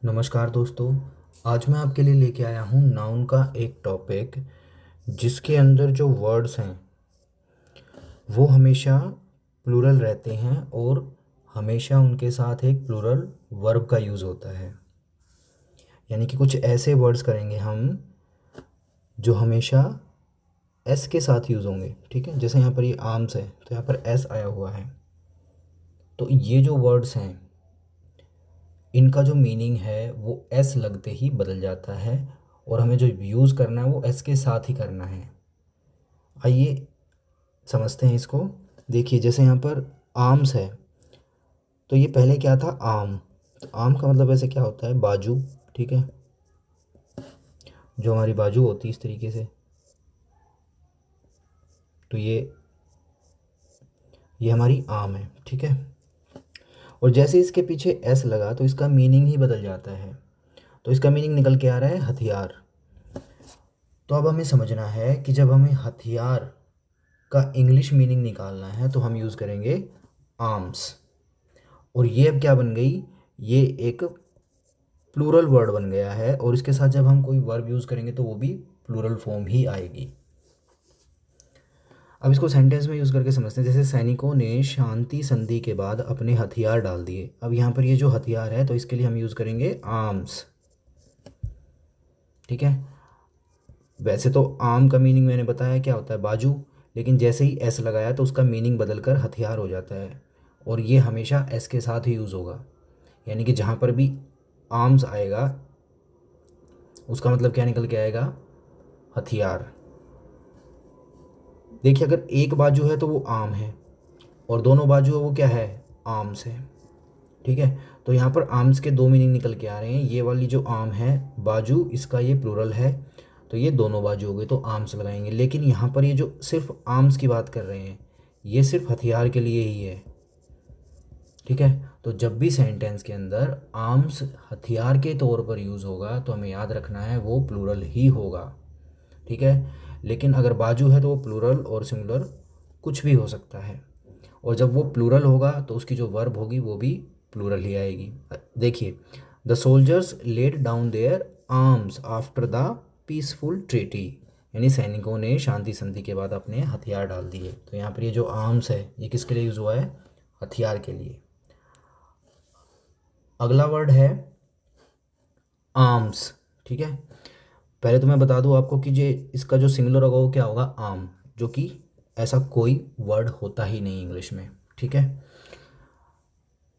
नमस्कार दोस्तों। आज मैं आपके लिए लेके आया हूँ नाउन का एक टॉपिक जिसके अंदर जो वर्ड्स हैं वो हमेशा प्लूरल रहते हैं और हमेशा उनके साथ एक प्लूरल वर्ब का यूज़ होता है। यानी कि कुछ ऐसे वर्ड्स करेंगे हम जो हमेशा एस के साथ यूज़ होंगे। ठीक है, जैसे यहाँ पर ये आर्म्स है तो यहाँ पर एस आया हुआ है। तो ये जो वर्ड्स हैं इनका जो मीनिंग है वो एस लगते ही बदल जाता है और हमें जो यूज़ करना है वो एस के साथ ही करना है। आइए समझते हैं इसको। देखिए जैसे यहाँ पर आर्म्स है तो ये पहले क्या था, आर्म। तो आर्म का मतलब ऐसे क्या होता है, बाजू। ठीक है, जो हमारी बाजू होती है इस तरीके से। तो ये हमारी आर्म है। ठीक है, और जैसे इसके पीछे एस लगा तो इसका मीनिंग ही बदल जाता है। तो इसका मीनिंग निकल के आ रहा है हथियार। तो अब हमें समझना है कि जब हमें हथियार का इंग्लिश मीनिंग निकालना है तो हम यूज़ करेंगे आर्म्स। और ये अब क्या बन गई, ये एक प्लूरल वर्ड बन गया है और इसके साथ जब हम कोई वर्ब यूज़ करेंगे तो वो भी प्लूरल फॉर्म ही आएगी। अब इसको सेंटेंस में यूज़ करके समझते हैं। जैसे सैनिकों ने शांति संधि के बाद अपने हथियार डाल दिए। अब यहाँ पर ये जो हथियार है तो इसके लिए हम यूज़ करेंगे आर्म्स। ठीक है, वैसे तो आर्म का मीनिंग मैंने बताया क्या होता है, बाजू। लेकिन जैसे ही एस लगाया तो उसका मीनिंग बदलकर हथियार हो जाता है और ये हमेशा एस के साथ ही यूज़ होगा। यानी कि जहाँ पर भी आर्म्स आएगा उसका मतलब क्या निकल के आएगा, हथियार। देखिए अगर एक बाजू है तो वो आर्म है और दोनों बाजू है वो क्या है, आर्म्स है। ठीक है, तो यहाँ पर आर्म्स के दो मीनिंग निकल के आ रहे हैं। ये वाली जो आर्म है बाजू, इसका ये प्लूरल है तो ये दोनों बाजू हो गए तो आर्म्स लगाएंगे। लेकिन यहाँ पर ये जो सिर्फ आर्म्स की बात कर रहे हैं ये सिर्फ हथियार के लिए ही है। ठीक है, तो जब भी सेंटेंस के अंदर आर्म्स हथियार के तौर पर यूज़ होगा तो हमें याद रखना है वो प्लूरल ही होगा। ठीक है, लेकिन अगर बाजू है तो वो प्लूरल और सिंगुलर कुछ भी हो सकता है। और जब वो प्लूरल होगा तो उसकी जो वर्ब होगी वो भी प्लूरल ही आएगी। देखिए, the soldiers laid down there arms after the peaceful treaty. यानी सैनिकों ने शांति संधि के बाद अपने हथियार डाल दिए। तो यहाँ पर ये जो आर्म्स है ये किसके लिए यूज़ हुआ है, हथियार के लिए। अगला वर्ड है आर्म्स। ठीक है, पहले तो मैं बता दूं आपको कि ये इसका जो सिंगुलर होगा वो क्या होगा, आर्म, जो कि ऐसा कोई वर्ड होता ही नहीं इंग्लिश में। ठीक है,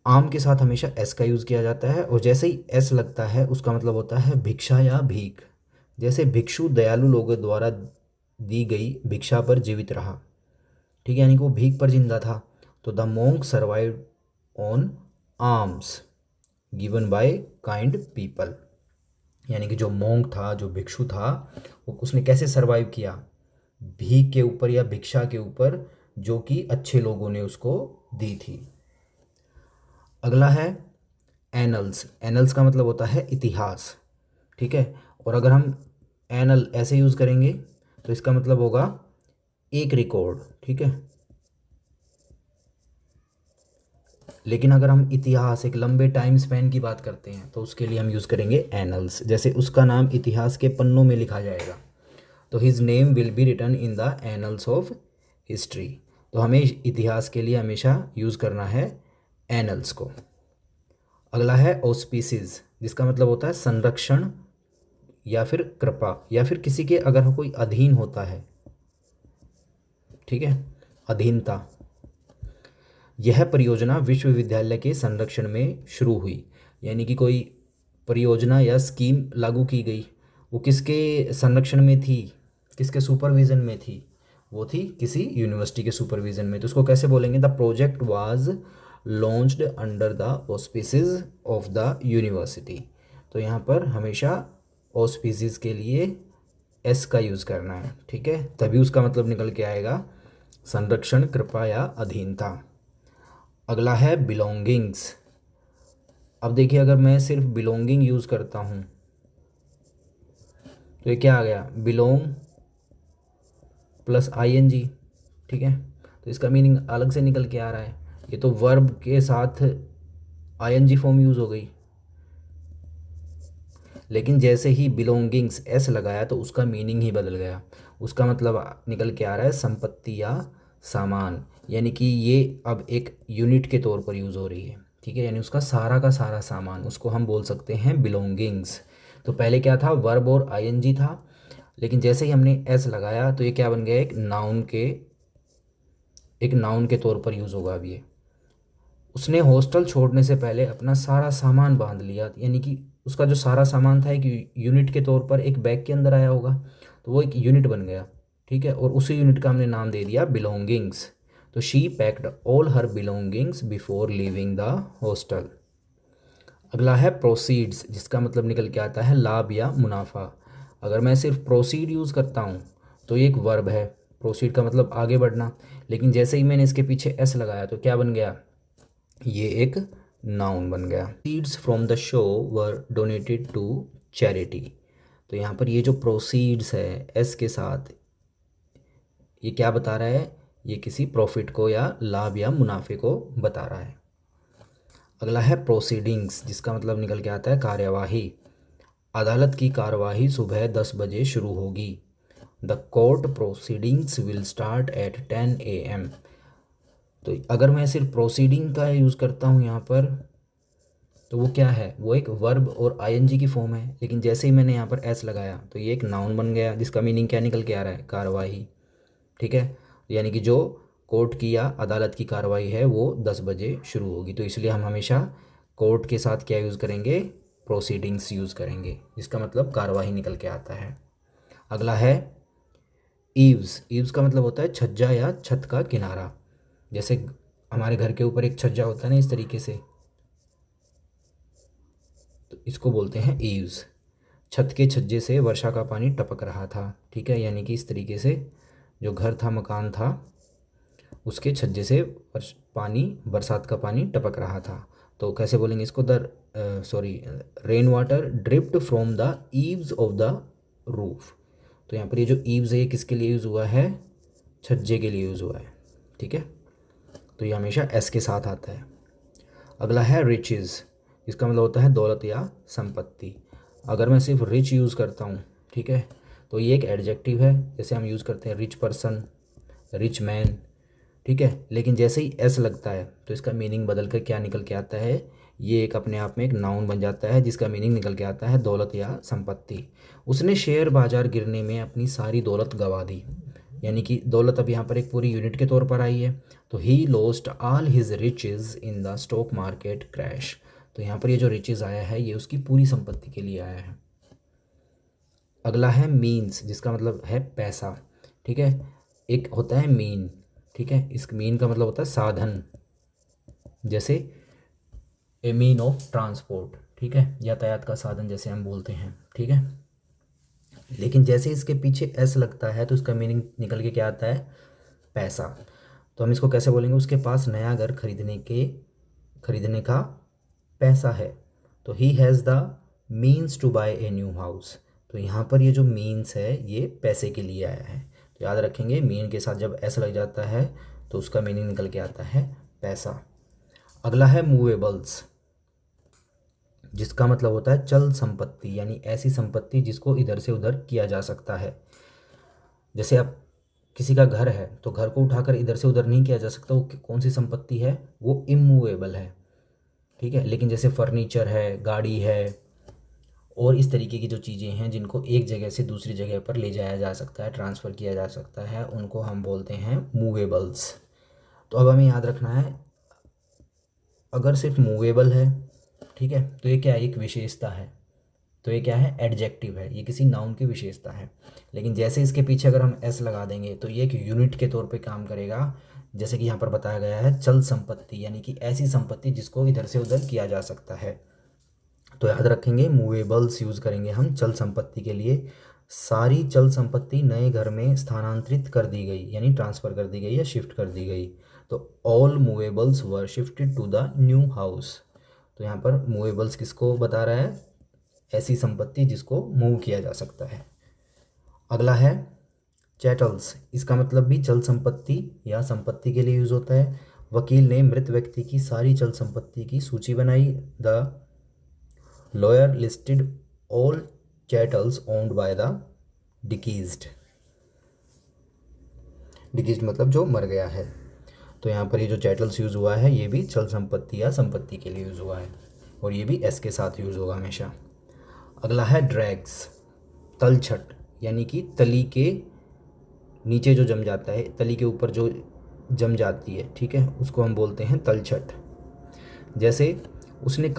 आर्म के साथ हमेशा एस का यूज़ किया जाता है और जैसे ही एस लगता है उसका मतलब होता है भिक्षा या भीख। जैसे भिक्षु दयालु लोगों द्वारा दी गई भिक्षा पर जीवित रहा। ठीक है, यानी कि वो भीख पर जिंदा था। तो the monk survive on arms given by kind people. यानी कि जो मोंक था, जो भिक्षु था, वो उसने कैसे सरवाइव किया, भीख के ऊपर या भिक्षा के ऊपर जो कि अच्छे लोगों ने उसको दी थी। अगला है एनल्स। एनल्स का मतलब होता है इतिहास। ठीक है, और अगर हम एनल ऐसे यूज़ करेंगे तो इसका मतलब होगा एक रिकॉर्ड। ठीक है, लेकिन अगर हम इतिहास, एक लंबे टाइम स्पैन की बात करते हैं तो उसके लिए हम यूज़ करेंगे एनल्स। जैसे उसका नाम इतिहास के पन्नों में लिखा जाएगा तो his name will be written in the annals of history. तो हमें इतिहास के लिए हमेशा यूज़ करना है एनल्स को। अगला है ऑस्पिसिस, जिसका मतलब होता है संरक्षण या फिर कृपा या फिर किसी के अगर कोई अधीन होता है। ठीक है, अधीनता। यह परियोजना विश्वविद्यालय के संरक्षण में शुरू हुई। यानी कि कोई परियोजना या स्कीम लागू की गई, वो किसके संरक्षण में थी, किसके सुपरविज़न में थी, वो थी किसी यूनिवर्सिटी के सुपरविज़न में। तो उसको कैसे बोलेंगे, the project was launched under the auspices of the university. तो यहाँ पर हमेशा ऑस्पिसेस के लिए एस का यूज़ करना है। ठीक है, तभी उसका मतलब निकल के आएगा संरक्षण, कृपा या अधीनता। अगला है बिलोंगिंग्स। अब देखिए अगर मैं सिर्फ बिलोंगिंग यूज़ करता हूँ तो ये क्या आ गया, बिलोंग प्लस आईएनजी। ठीक है, तो इसका मीनिंग अलग से निकल के आ रहा है। ये तो वर्ब के साथ आईएनजी फॉर्म यूज़ हो गई। लेकिन जैसे ही बिलोंगिंग्स एस लगाया तो उसका मीनिंग ही बदल गया। उसका मतलब निकल के आ रहा है संपत्ति या सामान, यानी कि ये अब एक यूनिट के तौर पर यूज़ हो रही है। ठीक है, यानी उसका सारा का सारा सामान, उसको हम बोल सकते हैं बिलोंगिंग्स। तो पहले क्या था, वर्ब और आईएनजी था, लेकिन जैसे ही हमने एस लगाया तो ये क्या बन गया, एक नाउन के तौर पर यूज़ होगा अब ये। उसने हॉस्टल छोड़ने से पहले अपना सारा सामान बांध लिया, यानी कि उसका जो सारा सामान था एक यूनिट के तौर पर एक बैग के अंदर आया होगा, तो वो एक यूनिट बन गया। ठीक है, और उसी यूनिट का हमने नाम दे दिया बिलोंगिंग्स। तो she packed all her belongings before leaving the hostel. अगला है प्रोसीड्स, जिसका मतलब निकल के आता है लाभ या मुनाफा। अगर मैं सिर्फ प्रोसीड यूज़ करता हूँ तो ये एक वर्ब है, प्रोसीड का मतलब आगे बढ़ना, लेकिन जैसे ही मैंने इसके पीछे एस लगाया तो क्या बन गया, ये एक नाउन बन गया। Seeds from the show were donated to charity. तो यहाँ पर ये जो प्रोसीड्स है एस के साथ, ये क्या बता रहा है, ये किसी प्रॉफिट को या लाभ या मुनाफे को बता रहा है। अगला है प्रोसीडिंग्स, जिसका मतलब निकल के आता है कार्यवाही। अदालत की कार्यवाही सुबह 10 बजे शुरू होगी। The court proceedings will start at 10 AM। तो अगर मैं सिर्फ प्रोसीडिंग का यूज़ करता हूँ यहाँ पर, तो वो क्या है, वो एक वर्ब और आईएनजी की फॉर्म है, लेकिन जैसे ही मैंने यहाँ पर एस लगाया तो ये एक नाउन बन गया, जिसका मीनिंग क्या निकल के आ रहा है, कार्रवाई। ठीक है, यानी कि जो कोर्ट की या अदालत की कार्रवाई है वो 10 बजे शुरू होगी, तो इसलिए हम हमेशा कोर्ट के साथ क्या यूज़ करेंगे, प्रोसीडिंग्स यूज़ करेंगे, जिसका मतलब कार्रवाई निकल के आता है। अगला है ईव्स। ईव्स का मतलब होता है छज्जा या छत का किनारा। जैसे हमारे घर के ऊपर एक छज्जा होता है ना, इस तरीके से, तो इसको बोलते हैं ईव्स। छत के छज्जे से वर्षा का पानी टपक रहा था। ठीक है, यानी कि इस तरीके से जो घर था, मकान था, उसके छज्जे से पानी, बरसात का पानी टपक रहा था। तो कैसे बोलेंगे इसको, rain water dripped from the eaves of the roof. तो यहाँ पर ये जो ईव्स है ये किसके लिए यूज़ हुआ है, छज्जे के लिए यूज़ हुआ है। ठीक है, तो ये हमेशा एस के साथ आता है। अगला है रिचेस, इसका मतलब होता है दौलत या संपत्ति। अगर मैं सिर्फ रिच यूज़ करता हूँ, ठीक है, तो ये एक एडजेक्टिव है, जैसे हम यूज़ करते हैं रिच पर्सन, रिच मैन। ठीक है, लेकिन जैसे ही एस लगता है तो इसका मीनिंग बदल कर क्या निकल के आता है, ये एक अपने आप में एक नाउन बन जाता है, जिसका मीनिंग निकल के आता है दौलत या संपत्ति। उसने शेयर बाजार गिरने में अपनी सारी दौलत गंवा दी, यानी कि दौलत अब यहाँ पर एक पूरी यूनिट के तौर पर आई है। तो he lost all his riches in the stock market crash. तो यहाँ पर ये जो रिचेज आया है ये उसकी पूरी संपत्ति के लिए आया है। अगला है मीन्स, जिसका मतलब है पैसा। ठीक है, एक होता है मीन, ठीक है, इस मीन का मतलब होता है साधन, जैसे ए मीन ऑफ ट्रांसपोर्ट। ठीक है, यातायात का साधन जैसे हम बोलते हैं। ठीक है, लेकिन जैसे इसके पीछे एस लगता है तो इसका मीनिंग निकल के क्या आता है, पैसा। तो हम इसको कैसे बोलेंगे, उसके पास नया घर खरीदने का पैसा है। तो he has the means to buy a new house. तो यहाँ पर ये जो मीन्स है ये पैसे के लिए आया है। तो याद रखेंगे, मीन के साथ जब एस लग जाता है तो उसका मीनिंग निकल के आता है पैसा। अगला है मूवेबल्स, जिसका मतलब होता है चल संपत्ति, यानी ऐसी संपत्ति जिसको इधर से उधर किया जा सकता है। जैसे अब किसी का घर है तो घर को उठाकर इधर से उधर नहीं किया जा सकता, वो कौन सी संपत्ति है, वो इमूवेबल है। ठीक है, लेकिन जैसे फर्नीचर है, गाड़ी है, और इस तरीके की जो चीज़ें हैं जिनको एक जगह से दूसरी जगह पर ले जाया जा सकता है, ट्रांसफ़र किया जा सकता है, उनको हम बोलते हैं मूवेबल्स। तो अब हमें याद रखना है, अगर सिर्फ मूवेबल है, ठीक है, तो ये क्या है, एक विशेषता है। तो ये क्या है, एडजेक्टिव है, ये किसी नाउन की विशेषता है। लेकिन जैसे इसके पीछे अगर हम एस लगा देंगे तो ये एक यूनिट के तौर पे काम करेगा, जैसे कि यहाँ पर बताया गया है चल संपत्ति, यानी कि ऐसी संपत्ति जिसको इधर से उधर किया जा सकता है। तो याद रखेंगे, मूवेबल्स यूज़ करेंगे हम चल संपत्ति के लिए। सारी चल संपत्ति नए घर में स्थानांतरित कर दी गई, यानी ट्रांसफ़र कर दी गई या शिफ्ट कर दी गई। तो all movables were shifted to the new house. तो यहाँ पर मूवेबल्स किसको बता रहा है, ऐसी संपत्ति जिसको मूव किया जा सकता है। अगला है चैटल्स, इसका मतलब भी चल संपत्ति या संपत्ति के लिए यूज़ होता है। वकील ने मृत व्यक्ति की सारी चल संपत्ति की सूची बनाई। The lawyer listed all chattels owned by the deceased. Deceased मतलब जो मर गया है। तो यहाँ पर ये जो चैटल्स यूज़ हुआ है ये भी चल संपत्ति या संपत्ति के लिए यूज़ हुआ है, और ये भी एस के साथ यूज़ होगा हमेशा। अगला है ड्रैग्स, तलछट, यानी कि तली के नीचे जो जम जाता है, तली के ऊपर जो जम जाती है, ठीक है, उसको हम बोलते हैं तलछट। जैसे उसने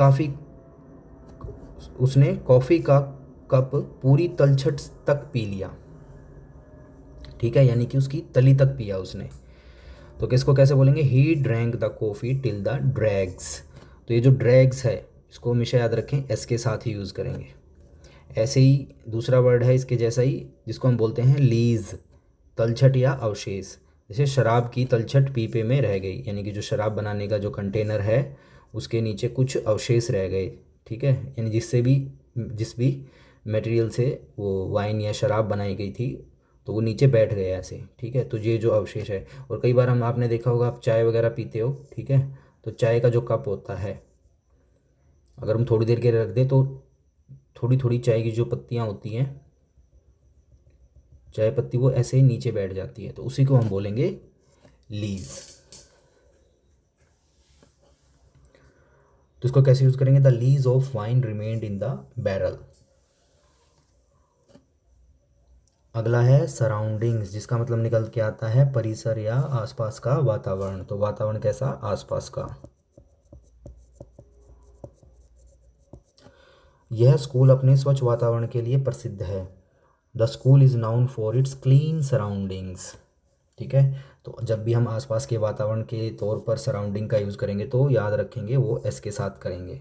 कॉफ़ी का कप पूरी तलछट तक पी लिया, ठीक है, यानी कि उसकी तली तक पिया उसने। तो किसको कैसे बोलेंगे? He drank the coffee till the drags. तो ये जो ड्रैग्स है इसको हमेशा याद रखें, एस के साथ ही यूज़ करेंगे। ऐसे ही दूसरा वर्ड है इसके जैसा ही, जिसको हम बोलते हैं लीज, तलछट या अवशेष। जैसे शराब की तलछट पीपे में रह गई, यानी कि जो शराब बनाने का जो कंटेनर है उसके नीचे कुछ अवशेष रह गए, ठीक है, यानी जिस भी मटेरियल से वो वाइन या शराब बनाई गई थी तो वो नीचे बैठ गए ऐसे, ठीक है। तो ये जो अवशेष है, और कई बार आपने देखा होगा, आप चाय वगैरह पीते हो, ठीक है, तो चाय का जो कप होता है अगर हम थोड़ी देर के लिए रख दें तो थोड़ी थोड़ी चाय की जो पत्तियाँ होती हैं, चाय पत्ती, वो ऐसे ही नीचे बैठ जाती है, तो उसी को हम बोलेंगे लीज। तो इसको कैसे यूज करेंगे? The lease of wine remained in the barrel. अगला है सराउंडिंग्स, जिसका मतलब निकल के आता है परिसर या आसपास का वातावरण। तो वातावरण कैसा? आसपास का। यह स्कूल अपने स्वच्छ वातावरण के लिए प्रसिद्ध है। The school is noun for its clean surroundings, ठीक है। तो जब भी हम आसपास के वातावरण के तौर पर सराउंडिंग का यूज़ करेंगे तो याद रखेंगे वो एस के साथ करेंगे,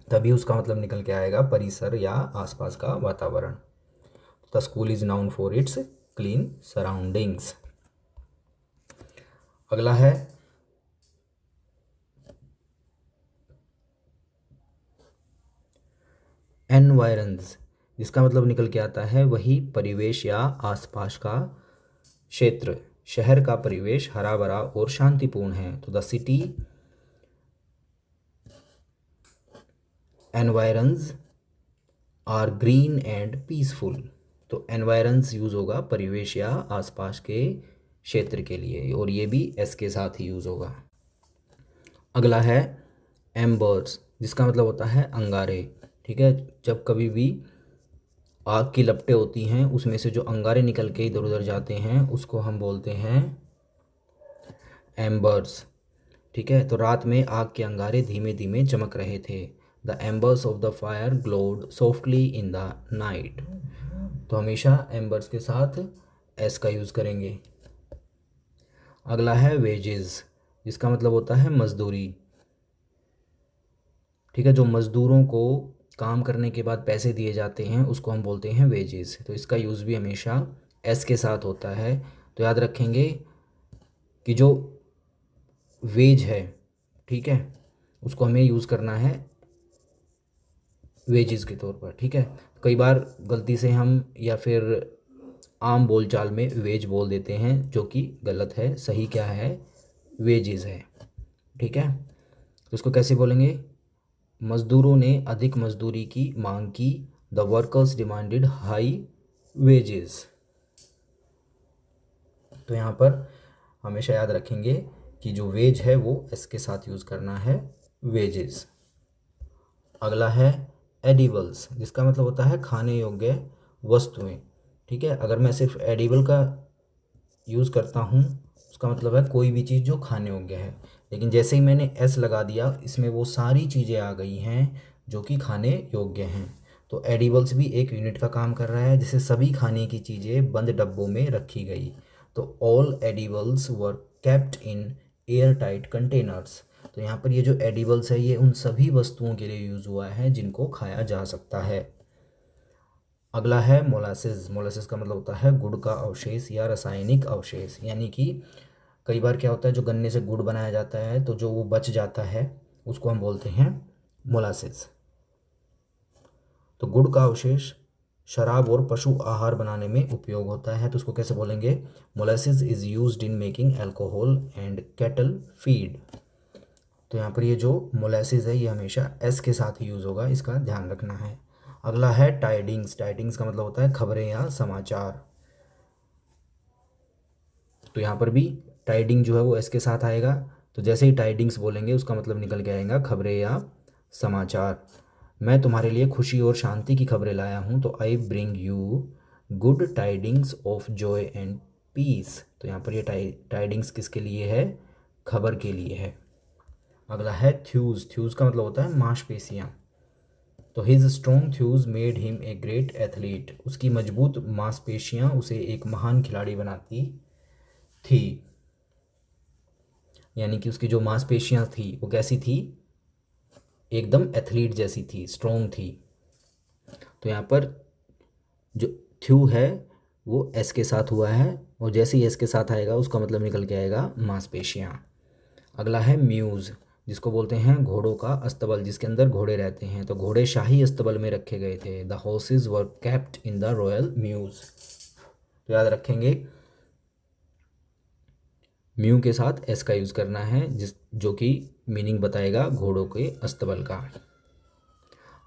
तभी उसका मतलब निकल के आएगा परिसर या आसपास का वातावरण। The school is noun for its clean surroundings. अगला है एनवायरन्स, जिसका मतलब निकल के आता है वही परिवेश या आसपास का क्षेत्र। शहर का परिवेश हरा भरा और शांतिपूर्ण है। तो the city environs are green and peaceful. तो एनवायरन्स यूज़ होगा परिवेश या आसपास के क्षेत्र के लिए, और ये भी एस के साथ ही यूज़ होगा। अगला है एम्बर्स, जिसका मतलब होता है अंगारे, ठीक है। जब कभी भी आग की लपटें होती हैं उसमें से जो अंगारे निकल के इधर उधर जाते हैं उसको हम बोलते हैं एम्बर्स, ठीक है। तो रात में आग के अंगारे धीमे धीमे चमक रहे थे। The एम्बर्स of the fire glowed softly in the night. तो हमेशा एम्बर्स के साथ एस का यूज़ करेंगे। अगला है वेजेस, जिसका मतलब होता है मजदूरी, ठीक है। जो मज़दूरों को काम करने के बाद पैसे दिए जाते हैं उसको हम बोलते हैं वेजेस। तो इसका यूज़ भी हमेशा एस के साथ होता है। तो याद रखेंगे कि जो वेज है, ठीक है, उसको हमें यूज़ करना है वेजेस के तौर पर, ठीक है। कई बार गलती से हम या फिर आम बोलचाल में वेज बोल देते हैं, जो कि गलत है। सही क्या है? वेजेस है, ठीक है। तो इसको कैसे बोलेंगे? मज़दूरों ने अधिक मजदूरी की मांग की। The workers demanded high wages. तो यहाँ पर हमेशा याद रखेंगे कि जो वेज है वो एस के साथ यूज़ करना है, वेजेस। अगला है एडिबल्स, जिसका मतलब होता है खाने योग्य वस्तुएं, ठीक है। अगर मैं सिर्फ एडिबल का यूज़ करता हूँ उसका मतलब है कोई भी चीज़ जो खाने योग्य है, लेकिन जैसे ही मैंने एस लगा दिया इसमें वो सारी चीज़ें आ गई हैं जो कि खाने योग्य हैं। तो एडिबल्स भी एक यूनिट का काम कर रहा है, जिसे सभी खाने की चीज़ें बंद डब्बों में रखी गई। तो all edibles were kept in air tight containers. तो यहाँ पर ये जो एडिबल्स है ये उन सभी वस्तुओं के लिए यूज़ हुआ है जिनको खाया जा सकता है। अगला है मोलासिस। मोलासिस का मतलब होता है गुड़ का अवशेष या रासायनिक अवशेष, यानी कि कई बार क्या होता है, जो गन्ने से गुड़ बनाया जाता है तो जो वो बच जाता है उसको हम बोलते हैं मोलासिस। तो गुड़ का अवशेष शराब और पशु आहार बनाने में उपयोग होता है। तो उसको कैसे बोलेंगे? Molasses is used in making alcohol and cattle feed. तो यहाँ पर ये जो मोलासिस है ये हमेशा एस के साथ ही यूज़ होगा, इसका ध्यान रखना है। अगला है टाइडिंग्स। टाइडिंग्स का मतलब होता है खबरें या समाचार। तो यहाँ पर भी टाइडिंग जो है वो एस के साथ आएगा। तो जैसे ही टाइडिंग्स बोलेंगे उसका मतलब निकल के आएगा खबरें या समाचार। मैं तुम्हारे लिए खुशी और शांति की खबरें लाया हूँ, तो I bring you good tidings of joy and peace. तो यहाँ पर ये टाइडिंग्स किसके लिए है? खबर के लिए है। अगला है थ्यूज। थ्यूज का मतलब होता है मांसपेशियाँ। तो his strong थ्यूज made him a great athlete. उसकी मजबूत मांसपेशियाँ उसे एक महान खिलाड़ी बनाती थी। यानी कि उसकी जो मांसपेशियाँ थी वो कैसी थी? एकदम एथलीट जैसी थी, स्ट्रॉन्ग थी। तो यहाँ पर जो थ्यू है वो एस के साथ हुआ है, और जैसे ही एस के साथ आएगा उसका मतलब निकल के आएगा मांसपेशियाँ। अगला है म्यूज़, जिसको बोलते हैं घोड़ों का अस्तबल, जिसके अंदर घोड़े रहते हैं। तो घोड़े शाही अस्तबल में रखे गए थे। The horse's were kept in the royal muse. तो याद रखेंगे म्यू के साथ एस का यूज़ करना है, जो कि मीनिंग बताएगा घोड़ों के अस्तबल का।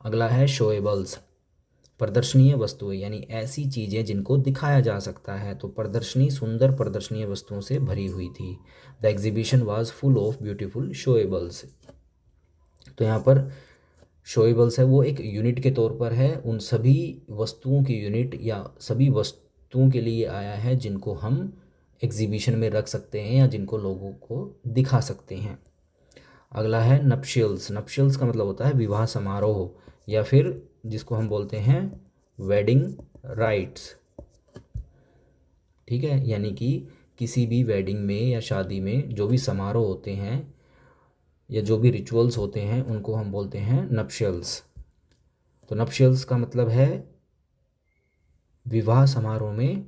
अगला है शोएबल्स, प्रदर्शनीय वस्तुएं, यानी ऐसी चीज़ें जिनको दिखाया जा सकता है। तो प्रदर्शनी सुंदर प्रदर्शनीय वस्तुओं से भरी हुई थी। The exhibition was full of beautiful showables. तो यहाँ पर शोएबल्स है वो एक यूनिट के तौर पर है, उन सभी वस्तुओं की यूनिट या सभी वस्तुओं के लिए आया है जिनको हम एग्जीबिशन में रख सकते हैं या जिनको लोगों को दिखा सकते हैं। अगला है नप्शियल्स। नप्शियल्स का मतलब होता है विवाह समारोह, या फिर जिसको हम बोलते हैं वेडिंग राइट्स। ठीक है, यानी कि किसी भी वेडिंग में या शादी में जो भी समारोह होते हैं या जो भी रिचुअल्स होते हैं उनको हम बोलते हैं नप्शियल्स। तो नप्शियल्स का मतलब है विवाह समारोह में।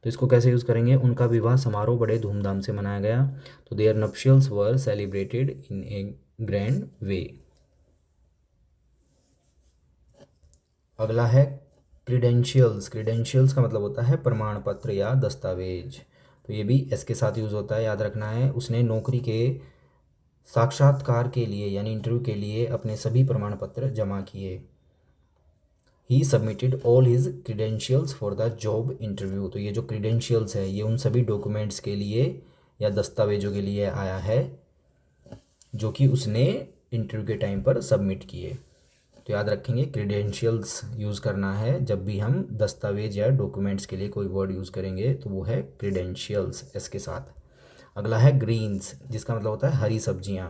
तो इसको कैसे यूज़ करेंगे? उनका विवाह समारोह बड़े धूमधाम से मनाया गया। तो their nuptials were celebrated in a grand way. अगला है क्रीडेंशियल्स। क्रीडेंशियल्स का मतलब होता है प्रमाण पत्र या दस्तावेज। तो ये भी एस के साथ यूज़ होता है, याद रखना है। उसने नौकरी के साक्षात्कार के लिए यानी इंटरव्यू के लिए अपने सभी प्रमाण पत्र जमा किए। He submitted all his credentials for the job interview. तो ये जो क्रीडेंशियल्स है ये उन सभी डॉक्यूमेंट्स के लिए या दस्तावेजों के लिए आया है जो कि उसने इंटरव्यू के टाइम पर सबमिट किए। तो याद रखेंगे क्रीडेंशियल्स यूज़ करना है जब भी हम दस्तावेज या डॉक्यूमेंट्स के लिए कोई वर्ड यूज़ करेंगे, तो वो है क्रीडेंशियल्स एस के साथ। अगला है ग्रीन्स, जिसका मतलब होता है हरी सब्जियां।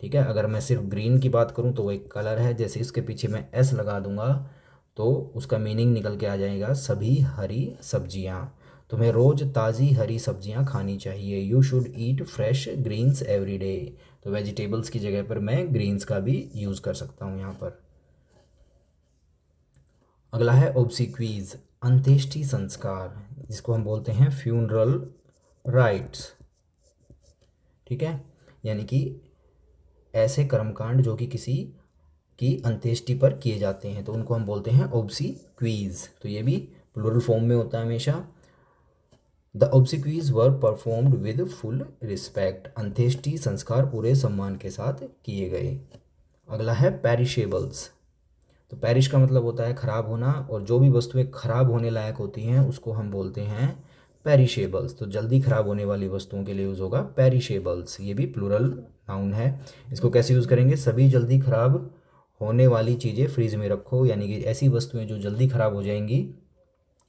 ठीक है, अगर मैं सिर्फ ग्रीन की बात करूं तो वो एक कलर है। जैसे इसके पीछे मैं एस लगा दूंगा तो उसका मीनिंग निकल के आ जाएगा सभी हरी सब्जियां। तुम्हें रोज़ ताज़ी हरी सब्जियां खानी चाहिए। You should eat fresh greens every day. तो वेजिटेबल्स की जगह पर मैं ग्रीन्स का भी यूज़ कर सकता हूँ यहाँ पर। अगला है ऑब्सिक्वीज, अंत्येष्टि संस्कार, जिसको हम बोलते हैं फ्यूनरल राइट्स। ठीक है, यानी कि ऐसे कर्मकांड जो कि किसी की अंत्येष्टि पर किए जाते हैं तो उनको हम बोलते हैं ऑब्सिक्वीज। तो ये भी प्लूरल फॉर्म में होता है हमेशा। The obsequies were performed with full respect. अंत्येष्टि संस्कार पूरे सम्मान के साथ किए गए। अगला है पेरिशेबल्स। तो पेरिश का मतलब होता है खराब होना, और जो भी वस्तुएं खराब होने लायक होती हैं उसको हम बोलते हैं पेरिशेबल्स। तो जल्दी खराब होने वाली वस्तुओं के लिए यूज़ होगा पेरिशेबल्स। ये भी प्लूरल नाउन है। इसको कैसे यूज़ करेंगे? सभी जल्दी खराब होने वाली चीज़ें फ्रीज में रखो, यानी कि ऐसी वस्तुएं जो जल्दी खराब हो जाएंगी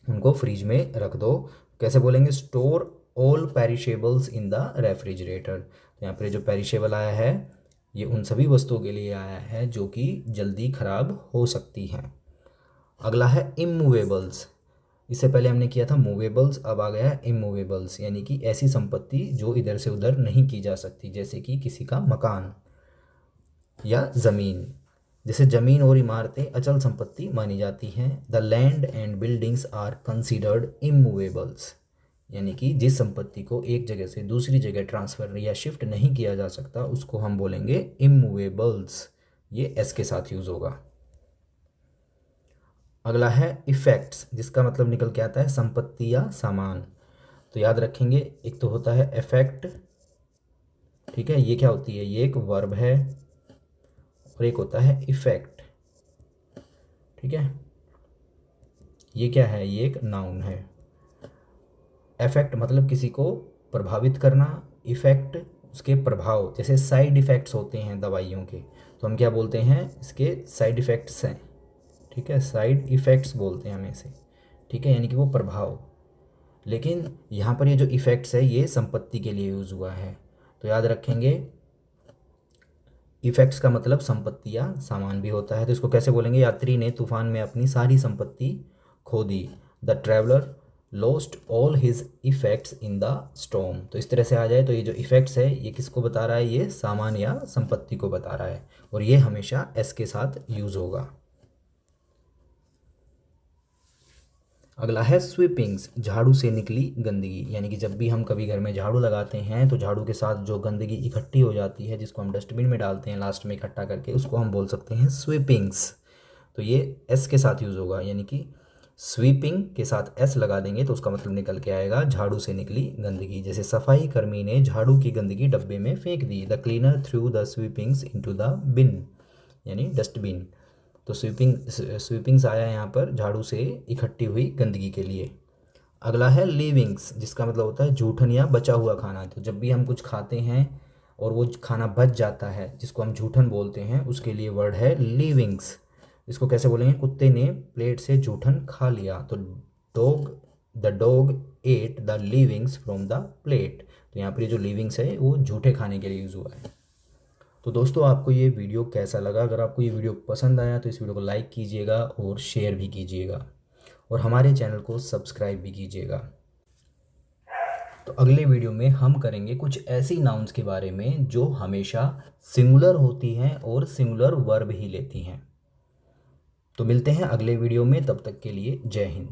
उनको फ्रीज में रख दो। कैसे बोलेंगे? Store all perishables in the refrigerator. तो यहाँ पर जो पेरिशेबल आया है ये उन सभी वस्तुओं के लिए आया है जो कि जल्दी खराब हो सकती हैं। अगला है इमूवेबल्स। इससे पहले हमने किया था मूवेबल्स, अब आ गया है इमूवेबल्स, यानी कि ऐसी संपत्ति जो इधर से उधर नहीं की जा सकती, जैसे कि किसी का मकान या ज़मीन। जैसे ज़मीन और इमारतें अचल संपत्ति मानी जाती हैं। The land and buildings are considered immovables, यानी कि जिस संपत्ति को एक जगह से दूसरी जगह ट्रांसफ़र या शिफ्ट नहीं किया जा सकता उसको हम बोलेंगे इमूवेबल्स। ये एस के साथ यूज़ होगा। अगला है इफ़ेक्ट्स, जिसका मतलब निकल के आता है संपत्ति या सामान। तो याद रखेंगे एक तो होता है इफ़ेक्ट। ठीक है, ये क्या होती है? ये एक वर्ब है और एक होता है इफ़ेक्ट। ठीक है, ये क्या है, ये एक नाउन है। इफेक्ट मतलब किसी को प्रभावित करना, इफ़ेक्ट उसके प्रभाव, जैसे साइड इफ़ेक्ट्स होते हैं दवाइयों के, तो हम क्या बोलते हैं, इसके साइड इफ़ेक्ट्स हैं। ठीक है, साइड इफ़ेक्ट्स बोलते हैं हमें इसे। ठीक है, यानी कि वो प्रभाव। लेकिन यहाँ पर ये जो इफ़ेक्ट्स है ये संपत्ति के लिए यूज़ हुआ है, तो याद रखेंगे इफ़ेक्ट्स का मतलब संपत्ति या सामान भी होता है। तो इसको कैसे बोलेंगे, यात्री ने तूफान में अपनी सारी संपत्ति खो दी। The traveller lost all his effects in the storm. तो इस तरह से आ जाए तो ये जो इफ़ेक्ट्स है ये किसको बता रहा है, ये सामान या संपत्ति को बता रहा है, और ये हमेशा एस के साथ यूज़ होगा। अगला है स्वीपिंग्स, झाड़ू से निकली गंदगी। यानी कि जब भी हम कभी घर में झाड़ू लगाते हैं तो झाड़ू के साथ जो गंदगी इकट्ठी हो जाती है, जिसको हम डस्टबिन में डालते हैं लास्ट में इकट्ठा करके, उसको हम बोल सकते हैं स्वीपिंग्स। तो ये एस के साथ यूज़ होगा, यानी कि स्वीपिंग के साथ एस लगा देंगे तो उसका मतलब निकल के आएगा झाड़ू से निकली गंदगी। जैसे सफाई कर्मी ने झाड़ू की गंदगी डब्बे में फेंक दी। The cleaner threw the sweepings into the bin, यानी डस्टबिन। तो स्वीपिंग्स आया यहाँ पर झाड़ू से इकट्ठी हुई गंदगी के लिए। अगला है लीविंग्स, जिसका मतलब होता है जूठन या बचा हुआ खाना। तो जब भी हम कुछ खाते हैं और वो खाना बच जाता है, जिसको हम जूठन बोलते हैं, उसके लिए वर्ड है लीविंग्स। इसको कैसे बोलेंगे, कुत्ते ने प्लेट से जूठन खा लिया। तो the dog ate the leavings from the plate. तो यहाँ पर ये जो लीविंग्स है वो जूठे खाने के लिए यूज़ हुआ है। तो दोस्तों आपको ये वीडियो कैसा लगा, अगर आपको ये वीडियो पसंद आया तो इस वीडियो को लाइक कीजिएगा और शेयर भी कीजिएगा, और हमारे चैनल को सब्सक्राइब भी कीजिएगा। तो अगले वीडियो में हम करेंगे कुछ ऐसी नाउन्स के बारे में जो हमेशा सिंगुलर होती हैं और सिंगुलर वर्ब ही लेती हैं। तो मिलते हैं अगले वीडियो में, तब तक के लिए जय हिंद।